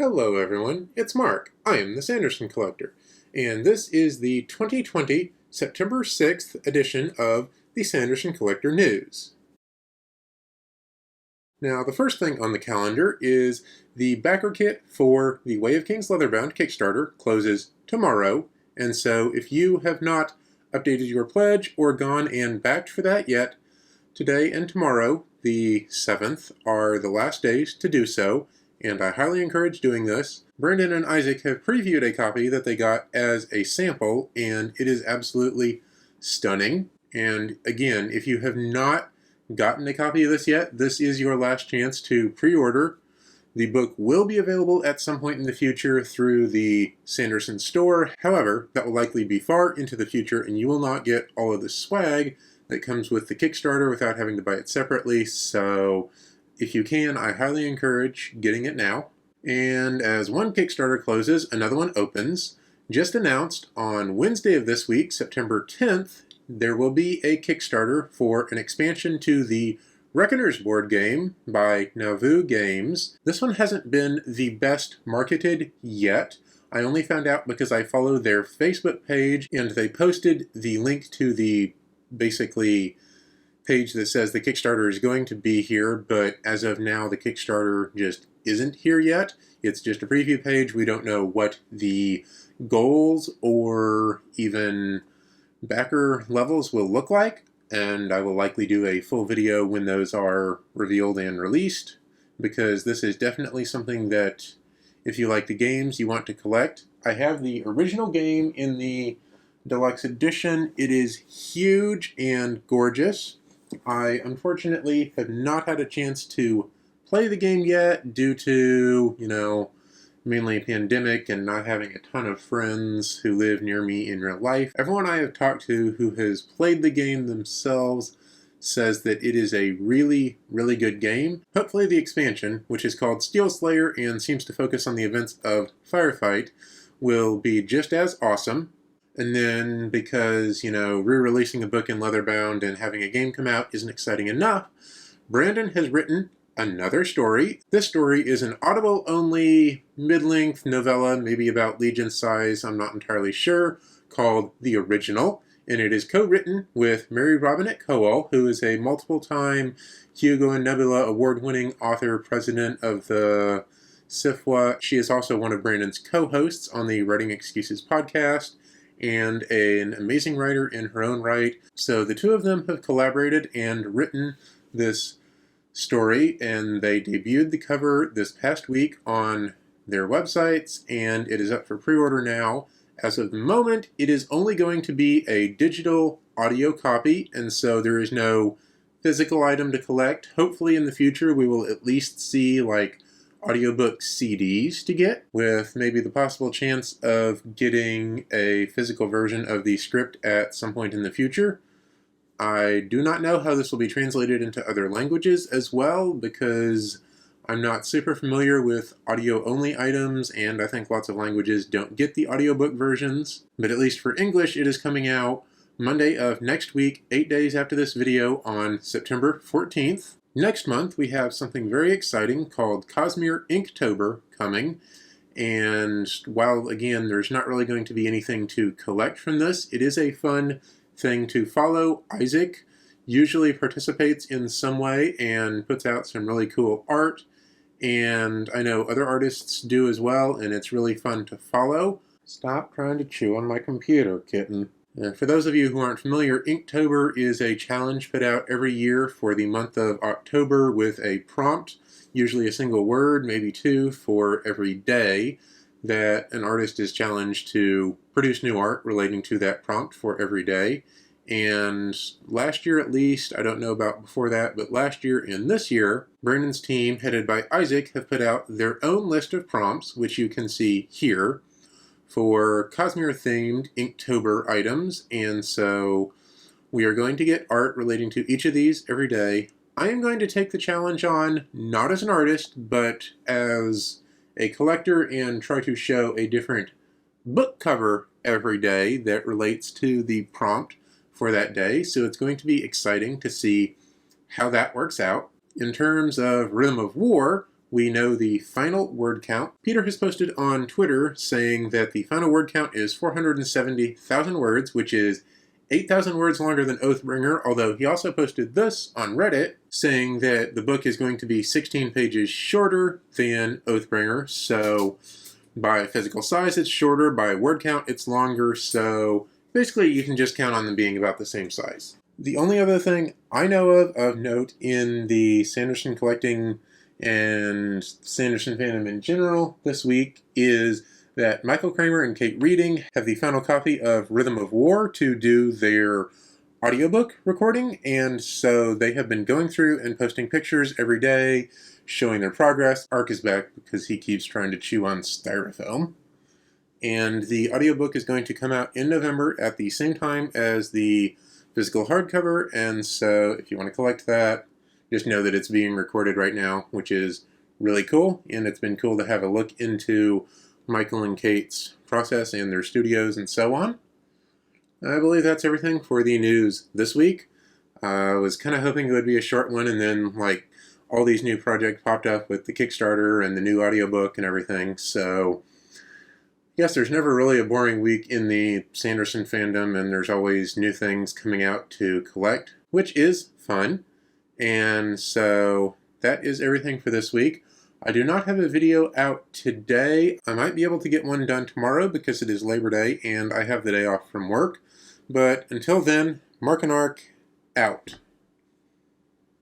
Hello everyone, it's Mark. I am the Sanderson Collector, and this is the 2020 September 6th edition of the Sanderson Collector News. Now, the first thing on the calendar is the backer kit for the Way of Kings Leatherbound Kickstarter closes tomorrow, and so if you have not updated your pledge or gone and backed for that yet, today and tomorrow, the 7th, are the last days to do so, and I highly encourage doing this. Brandon and Isaac have previewed a copy that they got as a sample, and it is absolutely stunning. And again, if you have not gotten a copy of this yet, this is your last chance to pre-order. The book will be available at some point in the future through the Sanderson store. However, that will likely be far into the future, and you will not get all of the swag that comes with the Kickstarter without having to buy it separately. So if you can, I highly encourage getting it now. And as one Kickstarter closes, another one opens. Just announced on Wednesday of this week, September 10th, there will be a Kickstarter for an expansion to the Reckoner's board game by Nauvoo Games. This one hasn't been the best marketed yet. I only found out because I follow their Facebook page, and they posted the link to the basically page that says the Kickstarter is going to be here, but as of now the Kickstarter just isn't here yet. It's just a preview page. We don't know what the goals or even backer levels will look like, and I will likely do a full video when those are revealed and released, because this is definitely something that if you like the games you want to collect. I have the original game in the deluxe edition. It is huge and gorgeous. I unfortunately have not had a chance to play the game yet due to, mainly pandemic and not having a ton of friends who live near me in real life. Everyone I have talked to who has played the game themselves says that it is a really, really good game. Hopefully the expansion, which is called Steel Slayer and seems to focus on the events of Firefight, will be just as awesome. And then because, re-releasing a book in leatherbound and having a game come out isn't exciting enough, Brandon has written another story. This story is an Audible-only, mid-length novella, maybe about Legion size, I'm not entirely sure, called The Original. And it is co-written with Mary Robinette Kowal, who is a multiple-time Hugo and Nebula award-winning author, president of the SIFWA. She is also one of Brandon's co-hosts on the Writing Excuses podcast, and an amazing writer in her own right. So the two of them have collaborated and written this story, and they debuted the cover this past week on their websites, and it is up for pre-order now. As of the moment, it is only going to be a digital audio copy, and so there is no physical item to collect. Hopefully in the future we will at least see audiobook CDs to get, with maybe the possible chance of getting a physical version of the script at some point in the future. I do not know how this will be translated into other languages as well, because I'm not super familiar with audio-only items, and I think lots of languages don't get the audiobook versions. But at least for English, it is coming out Monday of next week, 8 days after this video, on September 14th. Next month, we have something very exciting called Cosmere Inktober coming, and while, again, there's not really going to be anything to collect from this, it is a fun thing to follow. Isaac usually participates in some way and puts out some really cool art, and I know other artists do as well, and it's really fun to follow. Stop trying to chew on my computer, kitten. For those of you who aren't familiar, Inktober is a challenge put out every year for the month of October with a prompt, usually a single word, maybe two, for every day that an artist is challenged to produce new art relating to that prompt for every day. And last year at least, I don't know about before that, but last year and this year, Brandon's team, headed by Isaac, have put out their own list of prompts, which you can see here, for Cosmere-themed Inktober items, and so we are going to get art relating to each of these every day. I am going to take the challenge on, not as an artist, but as a collector, and try to show a different book cover every day that relates to the prompt for that day, so it's going to be exciting to see how that works out. In terms of Rhythm of War, we know the final word count. Peter has posted on Twitter saying that the final word count is 470,000 words, which is 8,000 words longer than Oathbringer, although he also posted this on Reddit saying that the book is going to be 16 pages shorter than Oathbringer, so by physical size it's shorter, by word count it's longer, so basically you can just count on them being about the same size. The only other thing I know of note in the Sanderson collecting and Sanderson fandom in general this week is that Michael Kramer and Kate Reading have the final copy of Rhythm of War to do their audiobook recording, and so they have been going through and posting pictures every day showing their progress. Ark is back because he keeps trying to chew on styrofoam. And the audiobook is going to come out in November at the same time as the physical hardcover, and so if you want to collect that, just know that it's being recorded right now, which is really cool, and it's been cool to have a look into Michael and Kate's process and their studios and so on. I believe that's everything for the news this week. I was kind of hoping it would be a short one, and then all these new projects popped up with the Kickstarter and the new audiobook and everything, so yes, there's never really a boring week in the Sanderson fandom, and there's always new things coming out to collect, which is fun. And so that is everything for this week. I do not have a video out today. I might be able to get one done tomorrow because it is Labor Day and I have the day off from work. But until then, Mark and Ark out.